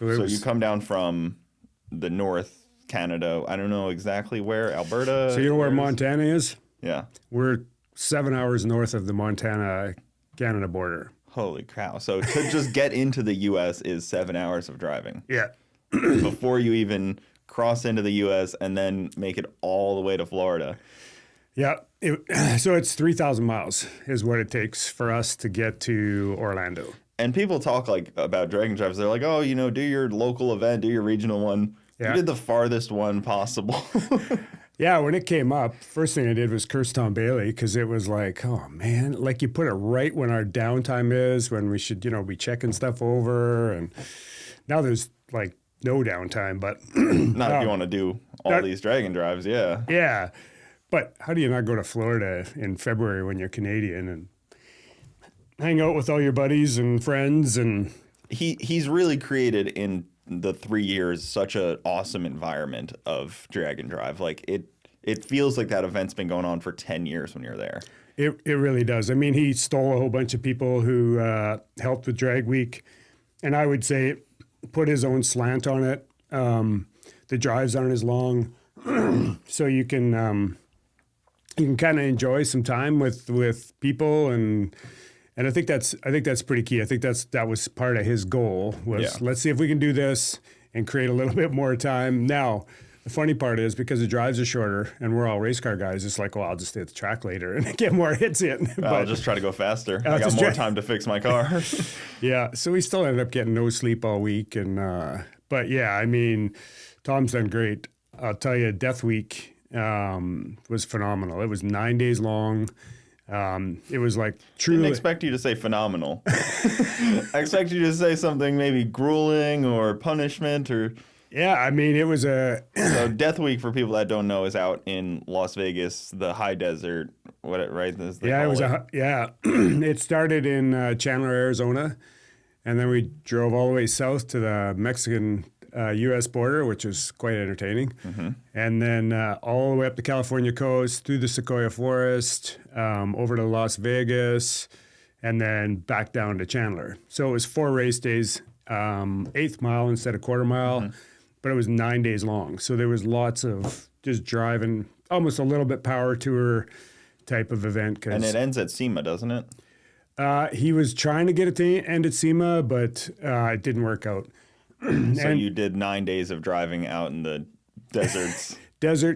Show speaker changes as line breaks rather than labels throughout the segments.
So you come down from the North Canada. I don't know exactly where, Alberta.
So you know where Montana is?
Yeah.
We're 7 hours north of the Montana-Canada border.
Holy cow. So to just get into the U.S. is 7 hours of driving.
Yeah.
Before you even cross into the U.S. and then make it all the way to Florida.
Yeah. So it's 3,000 miles is what it takes for us to get to Orlando.
And people talk like about Dragon Drives. They're like, oh, do your local event, do your regional one. Yeah. You did the farthest one possible.
Yeah, when it came up, first thing I did was curse Tom Bailey because it was like, oh man, like you put it right when our downtime is, when we should, be checking stuff over. And now there's like no downtime, but
not if you want to do all these Dragon Drives, yeah.
Yeah. But how do you not go to Florida in February when you're Canadian and hang out with all your buddies and friends? And
he's really created in the 3 years such an awesome environment of Dragon Drive. Like it feels like that event's been going on for 10 years when you're there.
It really does. I mean, he stole a whole bunch of people who helped with Drag Week, and I would say put his own slant on it. The drives aren't as long, so you can kind of enjoy some time with people and I think that's pretty key. I think that was part of his goal was let's see if we can do this and create a little bit more time. Now, the funny part is because the drives are shorter and we're all race car guys, it's like, well, I'll just stay at the track later and get more hits in.
I'll just try to go faster. I got more time to fix my car.
Yeah, so we still ended up getting no sleep all week. But yeah, I mean, Tom's done great. I'll tell you, Death Week was phenomenal. It was 9 days long. It was like truly.
Didn't expect you to say phenomenal. I expect you to say something maybe grueling or punishment or.
Yeah, I mean it was a.
So Death Week, for people that don't know, is out in Las Vegas, the high desert. Right?
Yeah, it was it started in Chandler, Arizona, and then we drove all the way south to the Mexican. U.S. border, which was quite entertaining. Mm-hmm. And then all the way up the California coast, through the Sequoia Forest, over to Las Vegas, and then back down to Chandler. So it was 4 race days, 1/8 mile instead of 1/4 mile, but it was 9 days long. So there was lots of just driving, almost a little bit power tour type of event.
And it ends at SEMA, doesn't it?
He was trying to get it to end at SEMA, but it didn't work out.
So you did 9 days of driving out in the deserts.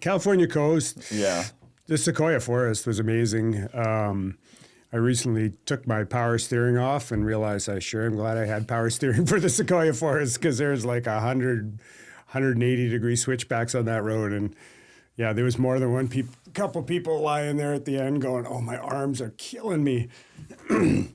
California coast.
Yeah.
The Sequoia Forest was amazing. I recently took my power steering off and realized I sure am glad I had power steering for the Sequoia Forest because there's like 180 degree switchbacks on that road. And yeah, there was more than one couple people lying there at the end going, oh, my arms are killing me.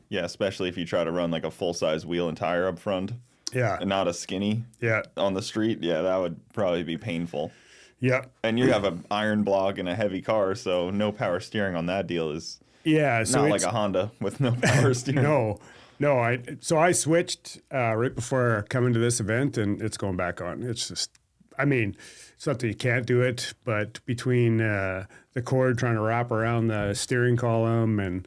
Yeah, especially if you try to run like a full-size wheel and tire up front.
Yeah.
And not a skinny.
Yeah.
On the street. Yeah, that would probably be painful.
Yeah.
And you have an iron block and a heavy car, so no power steering on that deal is not like a Honda with no power steering.
No. So I switched right before coming to this event, and it's going back on. It's just, I mean, it's not that you can't do it, but between the cord trying to wrap around the steering column and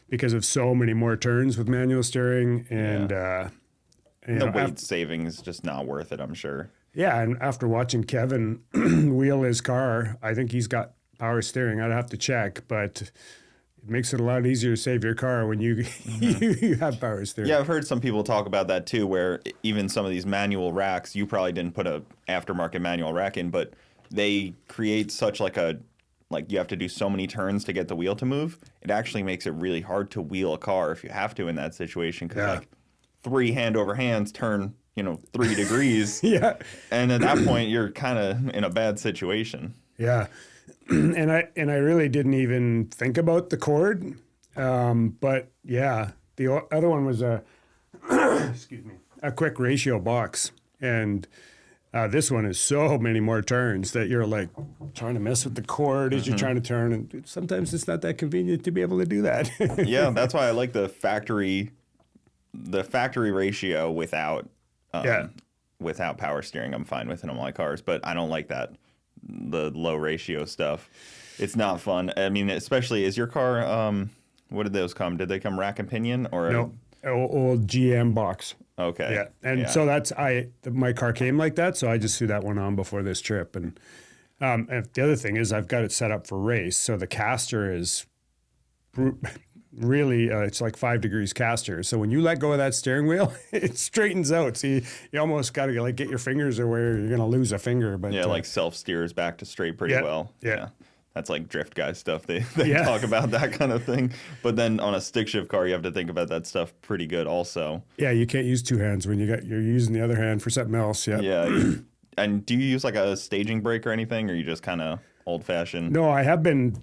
because of so many more turns with manual steering and
the weight saving is just not worth it, I'm sure.
Yeah, and after watching Kevin wheel his car, I think he's got power steering. I'd have to check, but it makes it a lot easier to save your car when you you have power steering.
Yeah, I've heard some people talk about that too, where even some of these manual racks, you probably didn't put a aftermarket manual rack in, but they create such like you have to do so many turns to get the wheel to move. It actually makes it really hard to wheel a car if you have to in that situation because 3 hand over hands turn 3 degrees.
Yeah.
And at that point, you're kind of in a bad situation.
Yeah. And I really didn't even think about the cord. But yeah, the other one was a quick ratio box. And this one is so many more turns that you're like trying to mess with the cord as you're trying to turn. And sometimes it's not that convenient to be able to do that.
Yeah, that's why I like the factory ratio without power steering. I'm fine with it on my cars, but I don't like the low ratio stuff. It's not fun. I mean, especially is your car what did those come? Did they come rack and pinion or
No. old GM box.
Okay.
Yeah, and so my car came like that, so I just threw that one on before this trip. And the other thing is I've got it set up for race, so the caster is really it's like 5 degrees caster. So when you let go of that steering wheel, it straightens out. So you almost got to like get your fingers or where you're gonna lose a finger. But
like self steers back to straight pretty well.
Yeah.
That's like drift guy stuff. They talk about that kind of thing. But then on a stick shift car, you have to think about that stuff pretty good also.
Yeah, you can't use two hands when you're using the other hand for something else. Yeah.
Yeah. And do you use like a staging brake or anything, or you just kind of old fashioned?
No, I have been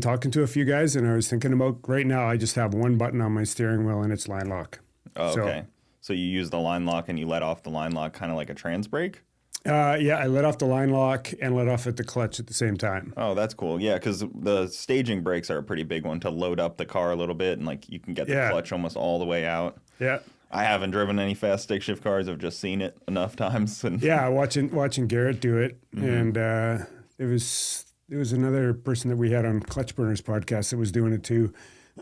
talking to a few guys, and I was thinking about right now. I just have one button on my steering wheel, and it's line lock.
Oh, okay. So you use the line lock and you let off the line lock, kind of like a trans brake.
Yeah, I let off the line lock and let off at the clutch at the same time.
Oh, that's cool. Yeah, because the staging brakes are a pretty big one to load up the car a little bit, and like you can get the clutch almost all the way out.
Yeah.
I haven't driven any fast stick shift cars. I've just seen it enough times. And
yeah, watching Garrett do it, and it was another person that we had on Clutch Burners podcast that was doing it too.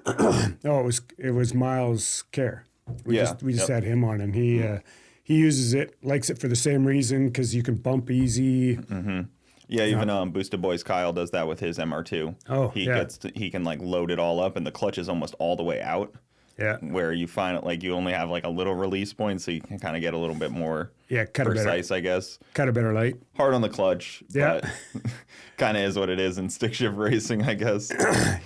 it was Miles Kerr. We just had him on, and he uses it, likes it for the same reason because you can bump easy.
Mm-hmm. Yeah, even Boosted Boys Kyle does that with his MR2.
Oh,
he can like load it all up, and the clutch is almost all the way out.
Yeah,
where you find it like you only have like a little release point, so you can kind of get a little bit more precise, I guess.
Cut a better light.
Hard on the clutch,
but
kind of is what it is in stick shift racing, I guess.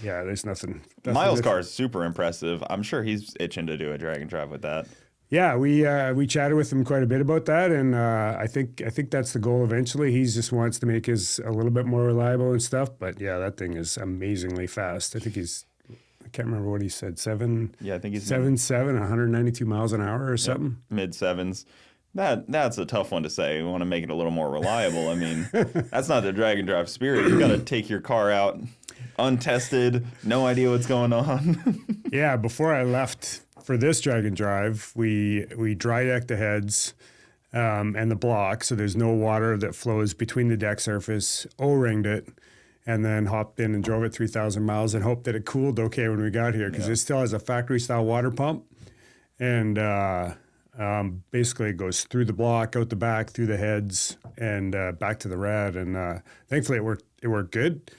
Yeah, there's nothing.
Miles' car is super impressive. I'm sure he's itching to do a drag and drive with that.
Yeah, we chatted with him quite a bit about that, and I think that's the goal eventually. He just wants to make his a little bit more reliable and stuff. But yeah, that thing is amazingly fast. I think I can't remember what he said.
Yeah, I think he's
192 miles an hour or something.
Mid sevens. That's a tough one to say. We want to make it a little more reliable. I mean, that's not the drag and drive spirit. You got to take your car out untested, no idea what's going on.
Yeah, before I left for this drag and drive, we dry decked the heads and the block, so there's no water that flows between the deck surface. O-ringed it, and then hopped in and drove it 3,000 miles and hoped that it cooled okay when we got here because it still has a factory-style water pump. And basically it goes through the block, out the back, through the heads, and back to the rad. And thankfully it worked good.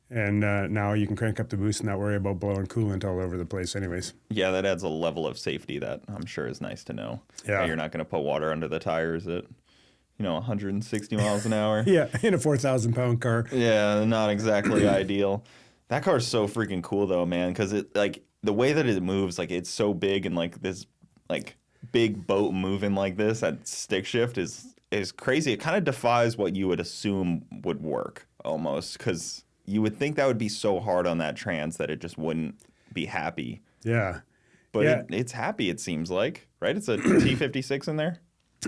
And now you can crank up the boost and not worry about blowing coolant all over the place anyways.
Yeah, that adds a level of safety that I'm sure is nice to know.
Yeah.
You're not going to put water under the tires at 160 miles an hour.
Yeah, in a 4,000-pound car.
Yeah, not exactly ideal. That car's so freaking cool though, man, because it like the way that it moves, like it's so big and like this like big boat moving like this at stick shift is crazy. It kind of defies what you would assume would work almost, because you would think that would be so hard on that trans that it just wouldn't be happy.
Yeah.
But it's happy, it seems like, right? It's a T56 in there?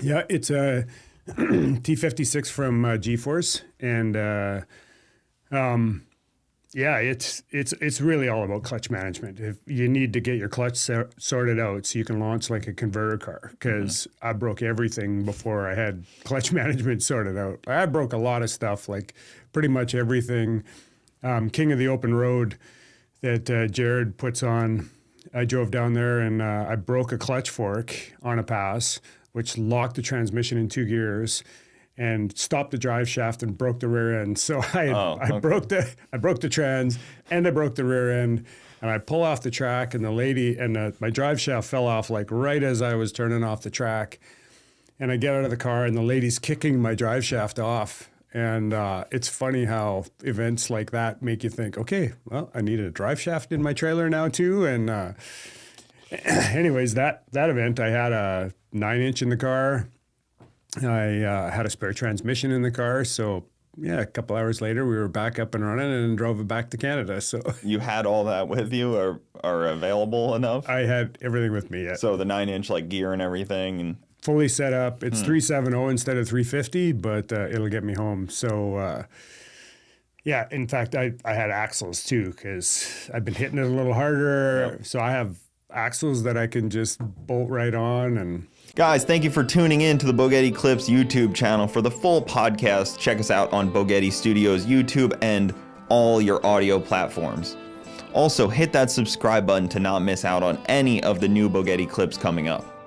Yeah, it's a T56 from G-Force, and it's really all about clutch management. If you need to get your clutch sorted out so you can launch like a converter car, because I broke everything before I had clutch management sorted out. I broke a lot of stuff, like pretty much everything. King of the Open Road that Jared puts on, I drove down there and I broke a clutch fork on a pass, which locked the transmission in 2 gears and stopped the drive shaft and broke the rear end. So I broke the trans and I broke the rear end, and I pull off the track, and the lady and my drive shaft fell off like right as I was turning off the track, and I get out of the car and the lady's kicking my drive shaft off. And it's funny how events like that make you think, okay, well, I need a drive shaft in my trailer now too. And anyways, that event, I had a 9-inch in the car. I had a spare transmission in the car. So yeah, a couple hours later, we were back up and running and drove it back to Canada. So
you had all that with you, or available enough?
I had everything with me. Yeah.
So the 9-inch like gear and everything, and
fully set up. It's 370 instead of 350, but it'll get me home. So yeah, in fact, I had axles too, because I've been hitting it a little harder. Yep. So I have axles that I can just bolt right on. And
guys, thank you for tuning in to the Bogetti Clips YouTube channel. For the full podcast, check us out on Bogetti Studios YouTube and all your audio platforms. Also, hit that subscribe button to not miss out on any of the new Bogetti clips coming up.